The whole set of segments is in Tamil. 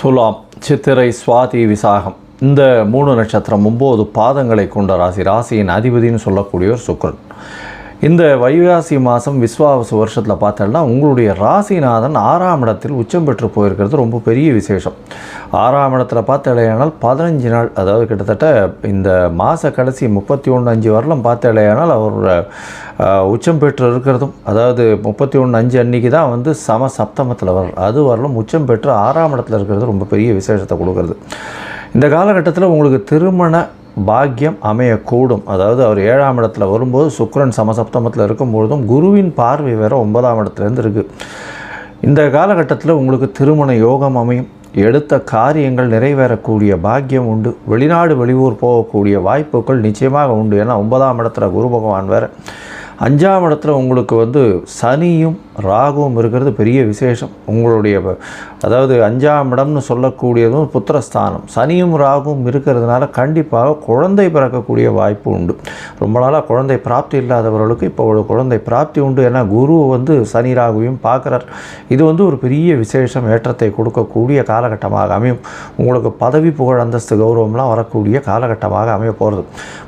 துலாம், சித்திரை, சுவாதி, விசாகம் இந்த 3 நட்சத்திரம் 9 பாதங்களை கொண்ட ராசியின் அதிபதினு சொல்லக்கூடியவர் சுக்கிரன். இந்த வைகாசி மாதம் விஸ்வாவசு வருஷத்தில் பார்த்தோம்னா உங்களுடைய ராசிநாதன் 6ஆம் இடத்தில் உச்சம் பெற்று போயிருக்கிறது ரொம்ப பெரிய விசேஷம். 6ஆம் இடத்துல பார்த்தாலேயானால் 15 நாள், அதாவது கிட்டத்தட்ட இந்த மாத கடைசி 31/5 வரலாம் பார்த்தாலேயானால் அவர் உச்சம் பெற்று இருக்கிறதும், அதாவது 31/5 அன்றைக்கி தான் வந்து சப்தமத்தில் அது வரலும் உச்சம் பெற்று 6ஆம் இடத்துல இருக்கிறது ரொம்ப பெரிய விசேஷத்தை கொடுக்குறது. இந்த காலகட்டத்தில் உங்களுக்கு திருமண பாக்கியம் அமையக்கூடும். அதாவது அவர் 7ஆம் இடத்துல வரும்போது சுக்கிரன் சமசப்தமத்தில் இருக்கும்பொழுதும் குருவின் பார்வை வேறு 9ஆம் இடத்துலேருந்து இருக்குது. இந்த காலகட்டத்தில் உங்களுக்கு திருமண யோகம் அமையும். எடுத்த காரியங்கள் நிறைவேறக்கூடிய பாக்கியம் உண்டு. வெளிநாடு வெளியூர் போகக்கூடிய வாய்ப்புகள் நிச்சயமாக உண்டு. ஏன்னா 9ஆம் இடத்துல குரு பகவான் வேறு. 5ஆம் இடத்துல உங்களுக்கு வந்து சனியும் ராகுவும் இருக்கிறது பெரிய விசேஷம். உங்களுடைய அதாவது 5ஆம் இடம்னு சொல்லக்கூடியதும் புத்திரஸ்தானம். சனியும் ராகுவும் இருக்கிறதுனால கண்டிப்பாக குழந்தை பிறக்கக்கூடிய வாய்ப்பு உண்டு. ரொம்ப நாளாக குழந்தை பிராப்தி இல்லாதவர்களுக்கு இப்போ ஒரு குழந்தை பிராப்தி உண்டு. ஏன்னா குரு வந்து சனி ராகுவையும் பார்க்குறார். இது வந்து ஒரு பெரிய விசேஷம், ஏற்றத்தை கொடுக்கக்கூடிய காலகட்டமாக அமையும். உங்களுக்கு பதவி புகழ் அந்தஸ்து கௌரவம்லாம் வரக்கூடிய காலகட்டமாக அமைய போகிறது.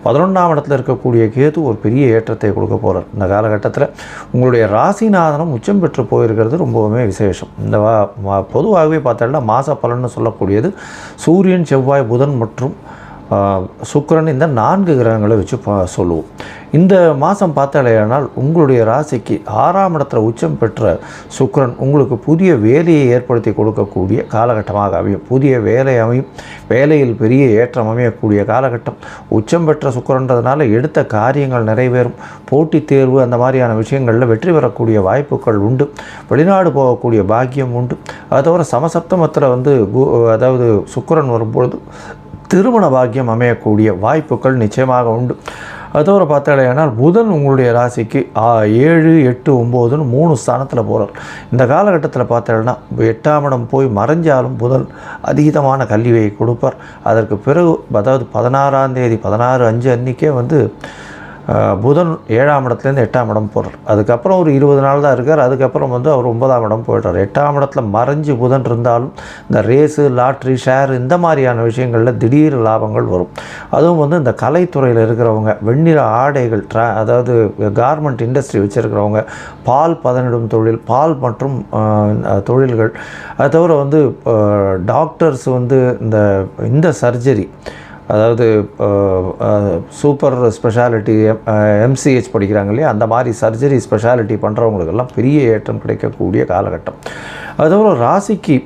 11ஆம் இடத்துல இருக்கக்கூடிய கேது ஒரு பெரிய ஏற்றத்தை கொடுக்க போகிறார். இந்த காலகட்டத்தில் உங்களுடைய ராசிநாதனம் உச்சம் பெற்று போயிருக்கிறது ரொம்பவுமே விசேஷம். இந்த பொதுவாகவே பார்த்தோம்னா மாத பலன்னு சொல்லக்கூடியது சூரியன், செவ்வாய், புதன் மற்றும் சுக்கிரன், இந்த 4 கிரகங்களை வச்சு சொல்லுவோம். இந்த மாதம் பார்த்தாலேயானால் உங்களுடைய ராசிக்கு 6ஆம் இடத்துல உச்சம் பெற்ற சுக்கிரன் உங்களுக்கு புதிய வேலையை ஏற்படுத்தி கொடுக்கக்கூடிய காலகட்டமாக அமையும். புதிய வேலை அமையும். வேலையில் பெரிய ஏற்றம் அமையக்கூடிய காலகட்டம். உச்சம் பெற்ற சுக்கிரன்றதுனால எடுத்த காரியங்கள் நிறைவேறும். போட்டித் தேர்வு அந்த மாதிரியான விஷயங்களில் வெற்றி பெறக்கூடிய வாய்ப்புகள் உண்டு. வெளிநாடு போகக்கூடிய பாக்கியம் உண்டு. அது தவிர சமசப்தமத்தில் வந்து அதாவது சுக்கிரன் வரும்பொழுது திருமண பாக்கியம் அமையக்கூடிய வாய்ப்புகள் நிச்சயமாக உண்டு. அதோடு பார்த்தாலேயானால் புதன் உங்களுடைய ராசிக்கு 7, 8, 9ன்னு 3 ஸ்தானத்தில் போகிறார். இந்த காலகட்டத்தில் பார்த்தாலேன்னா 8ஆம் இடம் போய் மறைஞ்சாலும் புதன் அதீதமான கல்வியை கொடுப்பார். அதற்கு பிறகு அதாவது 16ஆம் தேதி 16/5 அன்றைக்கே வந்து புதன் 7ஆம் இடத்துலேருந்து 8ஆம் இடம் போகிறார். அதுக்கப்புறம் ஒரு 20 நாள் தான் இருக்கார். அதுக்கப்புறம் வந்து அவர் 9ஆம் இடம் போய்ட்டார். 8ஆம் இடத்துல மறைஞ்சு புதன் இருந்தாலும் இந்த ரேஸு, லாட்ரி, ஷேர் இந்த மாதிரியான விஷயங்களில் திடீர் லாபங்கள் வரும். அதுவும் வந்து இந்த கலைத்துறையில் இருக்கிறவங்க, வெண்ணிற ஆடைகள், அதாவது கார்மெண்ட் இண்டஸ்ட்ரி வச்சுருக்கிறவங்க, பால் பதனிடும் தொழில், பால் மற்றும் தொழில்கள், அது தவிர வந்து டாக்டர்ஸ் வந்து இந்த சர்ஜரி, அதாவது சூப்பர் ஸ்பெஷாலிட்டி எம்சிஹெச் படிக்கிறாங்க இல்லையா, அந்த மாதிரி சர்ஜரி ஸ்பெஷாலிட்டி பண்ணுறவங்களுக்கெல்லாம் பெரிய ஏற்றம் கிடைக்கக்கூடிய காலகட்டம். அதுக்கப்புறம் ராசிக்கு